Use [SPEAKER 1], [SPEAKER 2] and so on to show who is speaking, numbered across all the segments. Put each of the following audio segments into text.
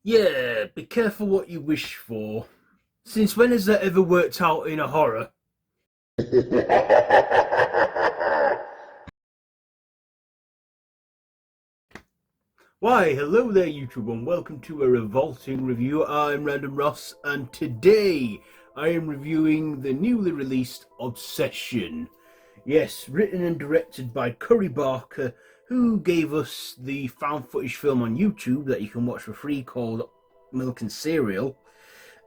[SPEAKER 1] Yeah, be careful what you wish for. Since when has that ever worked out in a horror? Why, hello there, YouTube, and welcome to a Revolting review. I'm Random Ross, and today I am reviewing the newly released Obsession. Yes, written and directed by Curry Barker, who gave us the found footage film on YouTube that you can watch for free called Milk and Cereal.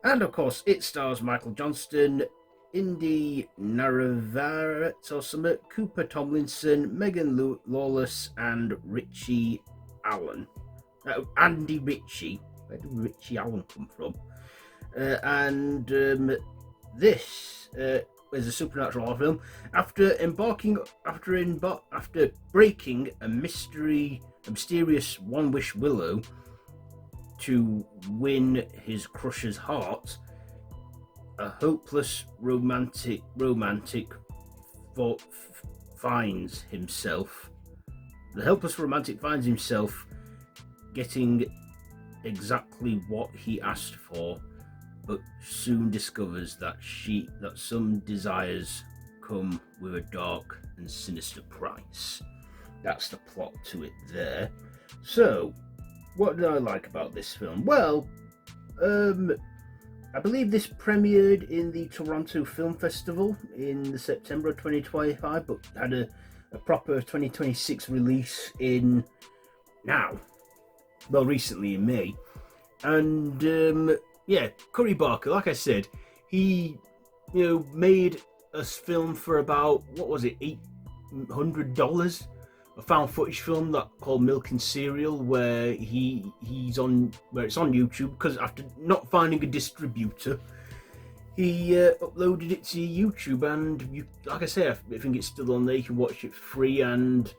[SPEAKER 1] And of course, it stars Michael Johnston, Ide Navarrete or something, Cooper Thomlinson, Megan Lawless, and Richie Allen. Andy Ritchie. Where did Richie Allen come from? And this is a supernatural horror film. After breaking a mysterious one Wish Willow to win his crusher's heart, a hopeless romantic finds himself. The helpless romantic finds himself getting exactly what he asked for, but soon discovers that some desires come with a dark and sinister price. That's the plot to it there. So, what did I like about this film? Well, I believe this premiered in the Toronto Film Festival in September of 2025, but had a proper 2026 release in now. Well, recently in May. And yeah, Curry Barker, like I said, he made a film for about, what was it, $800, a found footage film that called Milk and Cereal, where it's on YouTube, because after not finding a distributor, he uploaded it to YouTube, and like I say, I think it's still on there. You can watch it free, and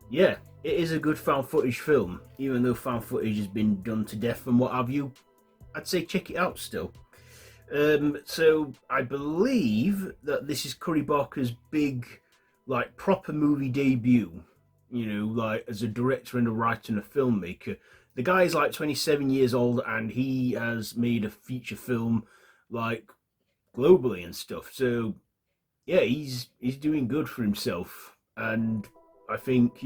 [SPEAKER 1] yeah, it is a good found footage film, even though found footage has been done to death and what have you. I'd say check it out still. So I believe that this is Curry Barker's big, like, proper movie debut. Like as a director and a writer and a filmmaker. The guy is like 27 years old, and he has made a feature film like globally and stuff. So yeah, he's doing good for himself, and I think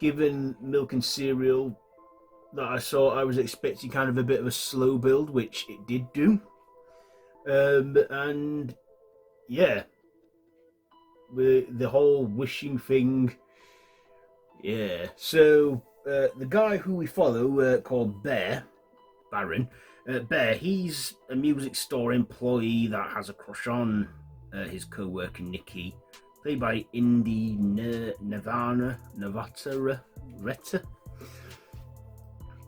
[SPEAKER 1] given Milk and Cereal that I saw, I was expecting kind of a bit of a slow build, which it did do. And yeah, with the whole wishing thing, yeah. So the guy who we follow, called Baron, he's a music store employee that has a crush on his co-worker Nikki, played by Ide Navarrete.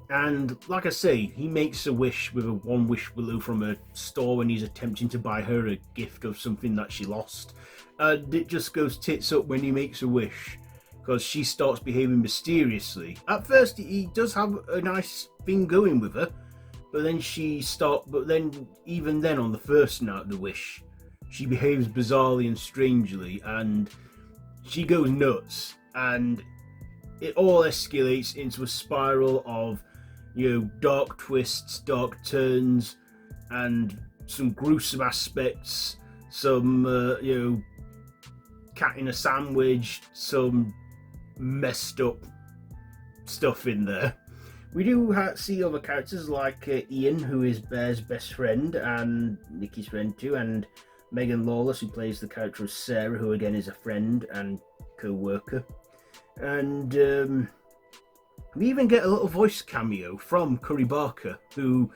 [SPEAKER 1] And like I say, he makes a wish with a one Wish Willow from a store when he's attempting to buy her a gift of something that she lost. And it just goes tits up when he makes a wish, because she starts behaving mysteriously. At first, he does have a nice thing going with her, but then even then on the first night of the wish, she behaves bizarrely and strangely, and she goes nuts, and it all escalates into a spiral of dark twists, dark turns, and some gruesome aspects, some cat in a sandwich, some messed up stuff in there. We do see other characters like Ian, who is Bear's best friend and Nikki's friend too, and Megan Lawless, who plays the character of Sarah, who again is a friend and co-worker. And we even get a little voice cameo from Curry Barker, who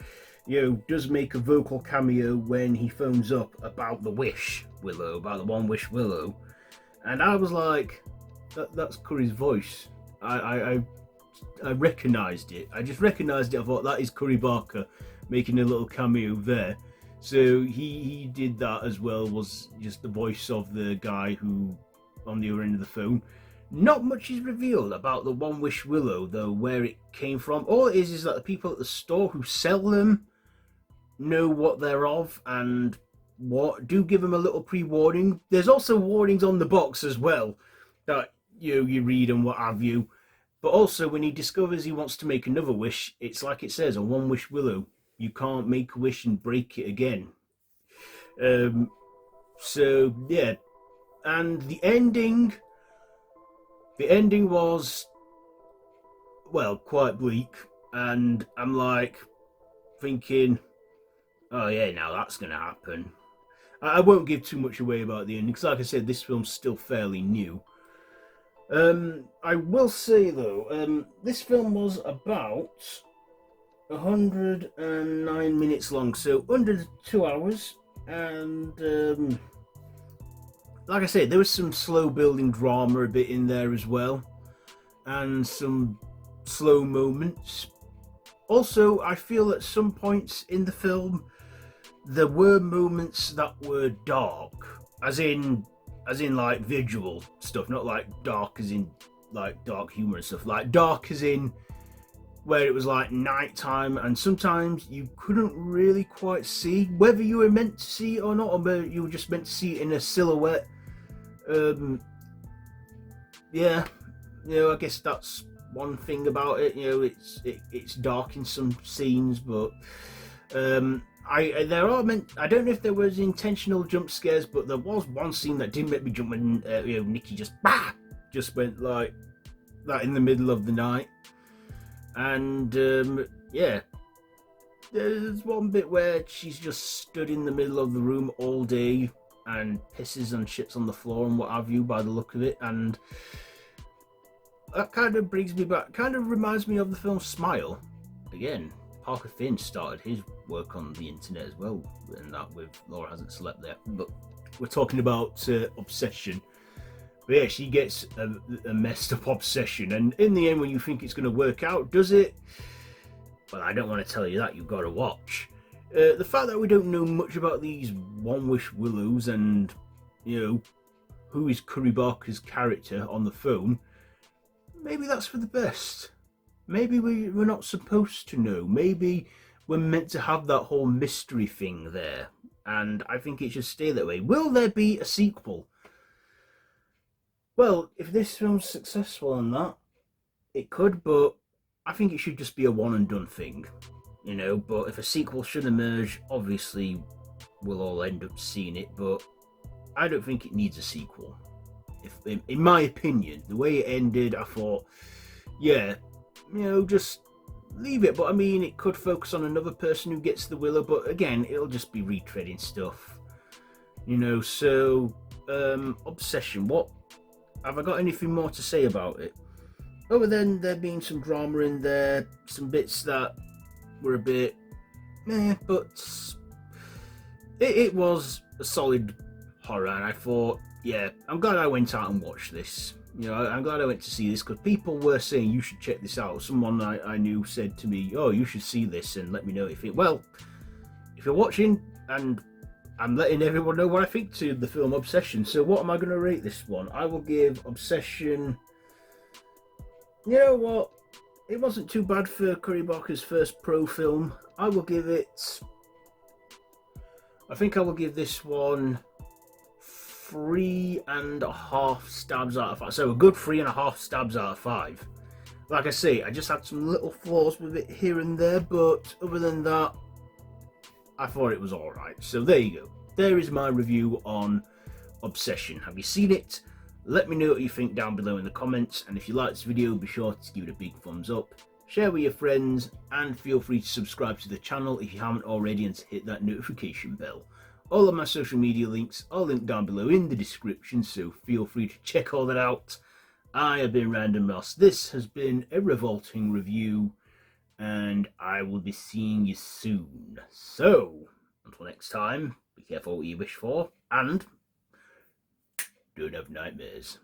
[SPEAKER 1] does make a vocal cameo when he phones up about the Wish Willow, about the one Wish Willow. And I was like, that's Curry's voice. I recognised it. I just recognised it. I thought that is Curry Barker making a little cameo there. So he did that as well, was just the voice of the guy who on the other end of the phone. Not much is revealed about the one Wish Willow, though, where it came from. All it is that the people at the store who sell them know what they're of, and do give them a little pre-warning. There's also warnings on the box as well that you read and what have you. But also, when he discovers he wants to make another wish, it's like it says on One Wish Willow, you can't make a wish and break it again. So yeah, and the ending was, well, quite bleak, and I'm like thinking, oh yeah, now that's gonna happen. I won't give too much away about the ending because, like I said, this film's still fairly new. I will say though, this film was about 109 minutes long, so under 2 hours, and like I said, there was some slow building drama a bit in there as well, and some slow moments. Also, I feel at some points in the film there were moments that were dark, as in like visual stuff, not like dark as in like dark humor and stuff, like dark as in where it was like nighttime, and sometimes you couldn't really quite see whether you were meant to see it or not, or whether you were just meant to see it in a silhouette. Yeah, I guess that's one thing about it. It's dark in some scenes, but I don't know if there was intentional jump scares, but there was one scene that did make me jump when Nikki just went like that in the middle of the night. And yeah, there's one bit where she's just stood in the middle of the room all day and pisses and shits on the floor and what have you, by the look of it, and that kind of brings me back, kind of reminds me of the film Smile. Again, Parker Finn started his work on the internet as well, and that with Laura Hasn't Slept There, but we're talking about obsession. But yeah, she gets a messed up obsession, and in the end, when you think it's going to work out, does it? Well, I don't want to tell you that, you've got to watch. The fact that we don't know much about these One Wish Willows and, who is Curry Barker's character on the phone, maybe that's for the best. Maybe we're not supposed to know. Maybe we're meant to have that whole mystery thing there, and I think it should stay that way. Will there be a sequel? Well, if this film's successful on that, it could, but I think it should just be a one and done thing, but if a sequel should emerge, obviously we'll all end up seeing it, but I don't think it needs a sequel. In my opinion, the way it ended, I thought, yeah, just leave it. But I mean, it could focus on another person who gets the willow, but again, it'll just be retreading stuff, so obsession, what have I got anything more to say about it other than there being some drama in there, some bits that were a bit but it was a solid horror, and I thought, yeah, I'm glad I went out and watched this. I'm glad I went to see this because people were saying you should check this out. Someone I knew said to me, oh, you should see this and let me know if you're watching, and I'm letting everyone know what I think to the film Obsession. So what am I going to rate this one? I will give Obsession, you know what, it wasn't too bad for Curry Barker's first pro film. I think I will give this one 3.5 stabs out of 5. So a good 3.5 stabs out of 5. Like I say, I just had some little flaws with it here and there, but other than that, I thought it was alright. So there you go. There is my review on Obsession. Have you seen it? Let me know what you think down below in the comments, and if you like this video, be sure to give it a big thumbs up, share with your friends, and feel free to subscribe to the channel if you haven't already, and to hit that notification bell. All of my social media links are linked down below in the description, so feel free to check all that out. I have been Random Ross. This has been a Revolting review, and I will be seeing you soon. So, until next time, be careful what you wish for, and don't have nightmares.